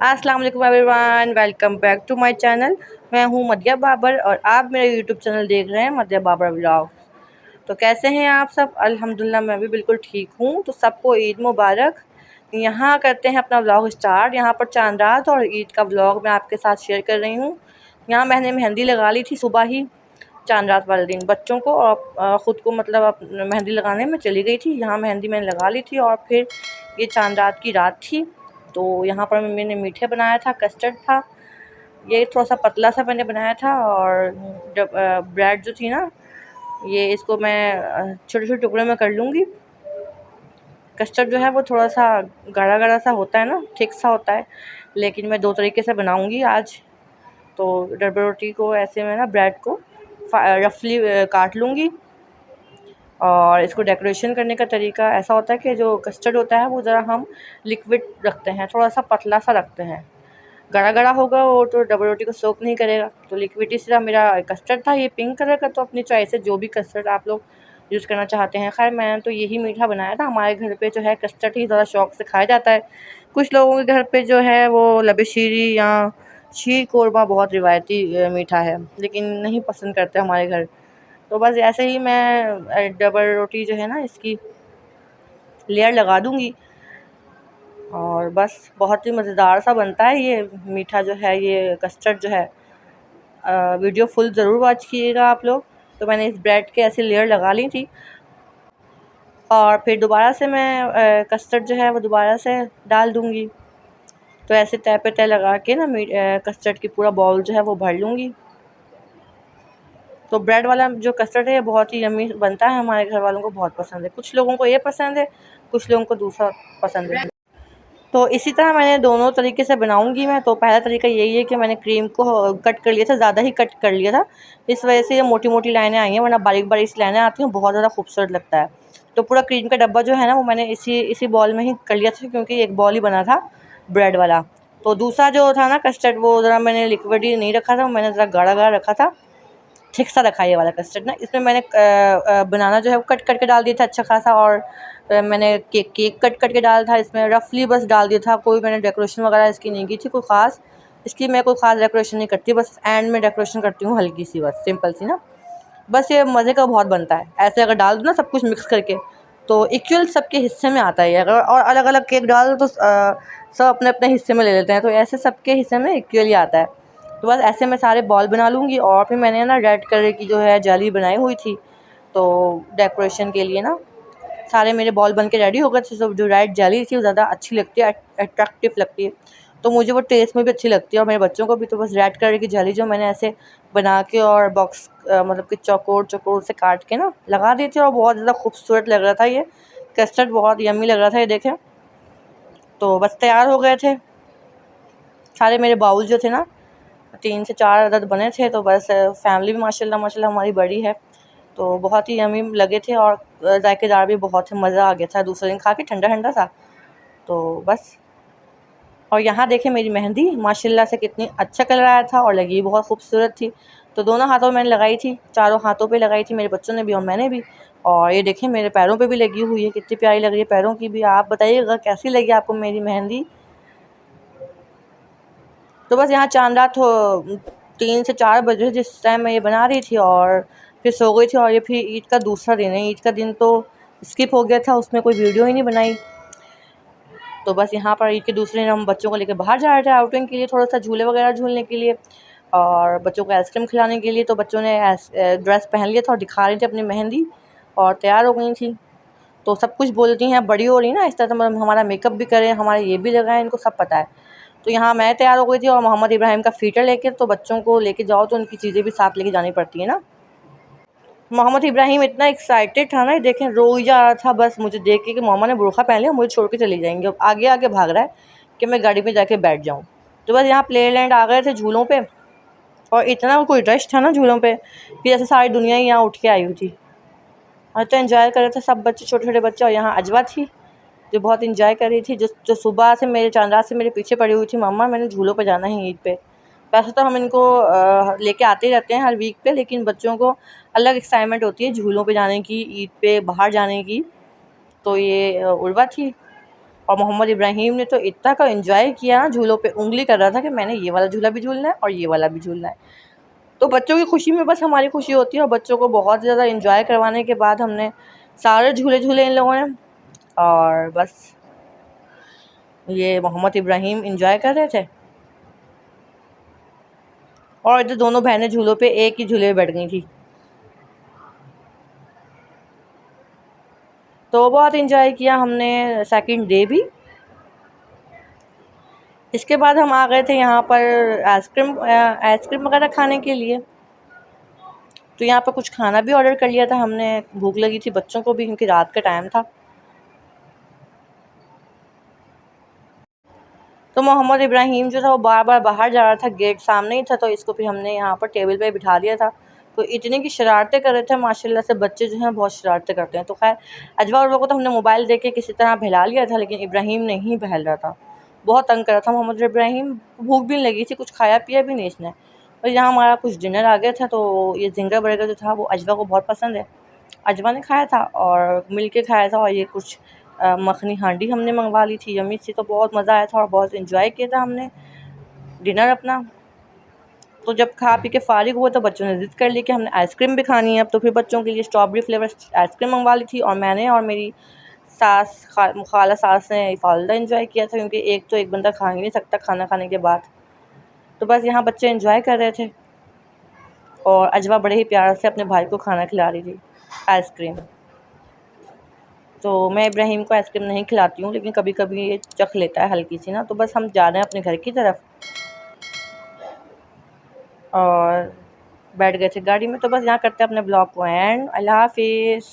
अस्सलाम वालेकुम everyone, welcome back to my channel. मैं हूं मदिया बाबर और आप मेरे यूट्यूब चैनल देख रहे हैं मदिया बाबर व्लॉग। तो कैसे हैं आप सब? अल्हम्दुलिल्लाह मैं भी बिल्कुल ठीक हूं। तो सबको ईद मुबारक। यहाँ करते हैं अपना व्लॉग स्टार्ट। यहाँ पर चांद रात और ईद का व्लॉग मैं आपके साथ शेयर कर रही हूँ। यहाँ मैंने मेहंदी लगा ली थी सुबह ही चांद रात वाले दिन बच्चों को, और ख़ुद को मतलब मेहंदी लगाने में चली गई थी। यहाँ मेहंदी मैंने लगा ली थी और फिर ये चांद रात की रात थी। तो यहाँ पर मैंने मीठे बनाया था, कस्टर्ड था, ये थोड़ा सा पतला सा मैंने बनाया था। और जब ब्रेड जो थी ना, ये इसको मैं छोटे छोटे टुकड़े में कर लूँगी। कस्टर्ड जो है वो थोड़ा सा गाढ़ा गाढ़ा सा होता है ना, थिक सा होता है, लेकिन मैं दो तरीके से बनाऊँगी आज। तो डबल रोटी को ऐसे में ना ब्रेड को रफली काट लूँगी। और इसको डेकोरेशन करने का तरीका ऐसा होता है कि जो कस्टर्ड होता है वो ज़रा हम लिक्विड रखते हैं, थोड़ा सा पतला सा रखते हैं। गड़ा गड़ा होगा वो तो डबल रोटी को सोक नहीं करेगा। तो लिक्विड इस तरह मेरा कस्टर्ड था, ये पिंक कलर का। तो अपनी चॉइस है, जो भी कस्टर्ड आप लोग यूज़ करना चाहते हैं। खैर मैंने तो यही मीठा बनाया था। हमारे घर पे जो है कस्टर्ड ही ज़्यादा शौक से खाया जाता है। कुछ लोगों के घर पे जो है वो लबे शीरी या शीर कोरमा बहुत रिवायती मीठा है, लेकिन नहीं पसंद करते हमारे घर। तो बस ऐसे ही मैं डबल रोटी जो है ना, इसकी लेयर लगा दूँगी और बस बहुत ही मज़ेदार सा बनता है ये मीठा जो है, ये कस्टर्ड जो है। वीडियो फुल ज़रूर वॉच कीजिएगा आप लोग। तो मैंने इस ब्रेड के ऐसे लेयर लगा ली थी और फिर दोबारा से मैं कस्टर्ड जो है वो दोबारा से डाल दूँगी। तो ऐसे तय पे तय लगा के ना कस्टर्ड की पूरा बाउल जो है वो भर लूँगी। तो ब्रेड वाला जो कस्टर्ड है ये बहुत ही यम्मी बनता है, हमारे घर वालों को बहुत पसंद है। कुछ लोगों को ये पसंद है, कुछ लोगों को दूसरा पसंद है। तो इसी तरह मैंने दोनों तरीके से बनाऊंगी मैं। तो पहला तरीका यही है कि मैंने क्रीम को कट कर लिया था, ज़्यादा ही कट कर लिया था। इस वजह से ये मोटी मोटी लाइनें आई हैं, वरना बारीक बारीक सी लाइनें आती हैं, बहुत ज़्यादा खूबसूरत लगता है। तो पूरा क्रीम का डब्बा जो है ना वो मैंने इसी बॉल में ही कर लिया था, क्योंकि एक बॉल ही बना था ब्रेड वाला। तो दूसरा जो था ना कस्टर्ड, वो ज़रा मैंने लिक्विड ही नहीं रखा था, मैंने ज़रा गाढ़ा गाढ़ा रखा था, थिक सा रखा ये वाला कस्टर्ड ना। इसमें मैंने बनाना जो है वो कट करके डाल दिया था अच्छा खासा। और मैंने केक कट करके डाला था इसमें, रफली बस डाल दिया था। कोई मैंने डेकोरेशन वगैरह इसकी नहीं की थी कोई ख़ास। इसकी मैं कोई ख़ास डेकोरेशन नहीं करती, बस एंड में डेकोरेशन करती हूँ हल्की सी, बस सिंपल सी ना। बस ये मज़े का बहुत बनता है ऐसे, अगर डाल दो ना सब कुछ मिक्स करके तो इक्वल सबके हिस्से में आता है। अगर और अलग अलग केक डाल दो तो सब अपने अपने हिस्से में ले लेते हैं, तो ऐसे सबके हिस्से में इक्वली आता है। तो बस ऐसे मैं सारे बॉल बना लूँगी। और फिर मैंने ना रेड कलर की जो है जाली बनाई हुई थी, तो डेकोरेशन के लिए ना सारे मेरे बॉल बन के रेडी हो गए थे। तो जो रेड जाली थी वो ज़्यादा अच्छी लगती है, अट्रैक्टिव लगती है, तो मुझे वो टेस्ट में भी अच्छी लगती है और मेरे बच्चों को भी। तो बस रेड कलर की जाली जो मैंने ऐसे बना के और बॉक्स मतलब कि चौकोर चौकोर से काट के ना लगा दी थी, और बहुत ज़्यादा खूबसूरत लग रहा था ये कस्टर्ड, बहुत यम्मी लग रहा था ये देखें। तो बस तैयार हो गए थे सारे मेरे बाउल जो थे ना, 3 से 4 अदद बने थे। तो बस फैमिली भी माशाल्लाह माशाल्लाह हमारी बड़ी है, तो बहुत ही यम्मी लगे थे और जायकेदार भी बहुत है। मज़ा आ गया था दूसरे दिन खा के, ठंडा ठंडा था। तो बस, और यहाँ देखें मेरी मेहंदी माशाल्लाह से कितनी अच्छा कलर आया था और लगी बहुत खूबसूरत थी। तो दोनों हाथों में मैंने लगाई थी, चारों हाथों पे लगाई थी, मेरे बच्चों ने भी और मैंने भी। और ये देखें मेरे पैरों पे भी लगी हुई है, कितनी प्यारी लग रही है पैरों की भी। आप बताइएगा कैसी लगी आपको मेरी मेहंदी। तो बस यहाँ चांद रात 3 से 4 बजे जिस टाइम मैं ये बना रही थी, और फिर सो गई थी। और ये फिर ईद का दूसरा दिन है, ईद का दिन तो स्किप हो गया था, उसमें कोई वीडियो ही नहीं बनाई। तो बस यहाँ पर ईद के दूसरे दिन हम बच्चों को लेकर बाहर जा रहे थे आउटिंग के लिए, थोड़ा सा झूले वगैरह झूलने के लिए और बच्चों को आइसक्रीम खिलाने के लिए। तो बच्चों ने ड्रेस पहन लिया था और दिखा रही थी अपनी मेहंदी और तैयार हो गई थी। तो सब कुछ बोलती हैं, बड़ी हो रही ना इस तरह, तो मतलब हमारा मेकअप भी करें, हमारा ये भी लगाएं, इनको सब पता है। तो यहाँ मैं तैयार हो गई थी और मोहम्मद इब्राहिम का फ़ीटर लेके। तो बच्चों को लेके जाओ तो उनकी चीज़ें भी साथ लेके जानी पड़ती है ना। मोहम्मद इब्राहिम इतना एक्साइटेड था ना, ये देखें रो ही जा रहा था बस मुझे देख के कि मोहम्मद ने बुर्खा पहन लिया, मुझे छोड़ के चली जाएंगे। अब आगे आगे भाग रहा है कि मैं गाड़ी में जाके बैठ जाऊँ। तो बस यहाँ प्ले लैंड आ गए थे झूलों पे, और इतना कोई रश था ना झूलों पे कि जैसे सारी दुनिया ही यहाँ उठ के आई हुई थी। और तो एंजॉय कर रहे थे सब बच्चे, छोटे छोटे बच्चे। और यहाँ अजवा थी जो बहुत इंजॉय कर रही थी, जो सुबह से मेरे चांद रात से मेरे पीछे पड़ी हुई थी, मम्मा मैंने झूलों पे जाना है ईद पे। वैसे तो हम इनको लेके आते ही रहते हैं हर वीक पे, लेकिन बच्चों को अलग एक्साइटमेंट होती है झूलों पे जाने की, ईद पे बाहर जाने की। तो ये उर्वा थी और मोहम्मद इब्राहिम ने तो इतना का एंजॉय किया, झूलों पे उंगली कर रहा था कि मैंने ये वाला झूला भी झूलना है और ये वाला भी झूलना है। तो बच्चों की खुशी में बस हमारी खुशी होती है, और बच्चों को बहुत ज़्यादा एंजॉय करवाने के बाद हमने सारे झूले झूले इन लोगों ने, और बस ये मोहम्मद इब्राहिम एंजॉय कर रहे थे और इधर दोनों बहनें झूलों पे एक ही झूले पे बैठ गई थी। तो बहुत एंजॉय किया हमने सेकंड डे भी। इसके बाद हम आ गए थे यहाँ पर आइसक्रीम वगैरह खाने के लिए। तो यहाँ पर कुछ खाना भी ऑर्डर कर लिया था हमने, भूख लगी थी बच्चों को भी क्योंकि रात का टाइम था। तो मोहम्मद इब्राहिम जो था वो बार बार बाहर जा रहा था, गेट सामने ही था, तो इसको फिर हमने यहाँ पर टेबल पे बिठा दिया था। तो इतनी की शरारतें कर रहे थे, माशाल्लाह से बच्चे जो हैं बहुत शरारतें करते हैं। तो खैर अजवा और को तो हमने मोबाइल दे के किसी तरह बहला लिया था, लेकिन इब्राहिम नहीं बहल रहा था, बहुत तंग कर रहा था मोहम्मद इब्राहिम। भूख भी लगी थी, कुछ खाया पिया भी नहीं इसने। और यहाँ हमारा कुछ डिनर आ गया था, तो ये जिंगर बर्गर जो था वो अजवा को बहुत पसंद है, अजवा ने खाया था और मिल के खाया था। और ये कुछ मखनी हांडी हमने मंगवा ली थी, यम्मी सी। तो बहुत मज़ा आया था और बहुत एंजॉय किया था हमने डिनर अपना। तो जब खा पी के फ़ारिग हुए तो बच्चों ने ज़िद कर ली कि हमने आइसक्रीम भी खानी है। अब तो फिर बच्चों के लिए स्ट्रॉबेरी फ्लेवर आइसक्रीम मंगवा ली थी, और मैंने और मेरी खाला सास ने फ़ालूदा एंजॉय किया था, क्योंकि एक बंदा खा ही नहीं सकता खाना खाने के बाद। तो बस यहाँ बच्चे एंजॉय कर रहे थे और अजवा बड़े ही प्यार से अपने भाई को खाना खिला रही थी, आइसक्रीम। तो मैं इब्राहिम को आइसक्रीम नहीं खिलाती हूँ, लेकिन कभी कभी ये चख लेता है हल्की सी ना। तो बस हम जा रहे हैं अपने घर की तरफ और बैठ गए थे गाड़ी में। तो बस यहाँ करते हैं अपने ब्लॉग को एंड। अल्लाह हाफिज़।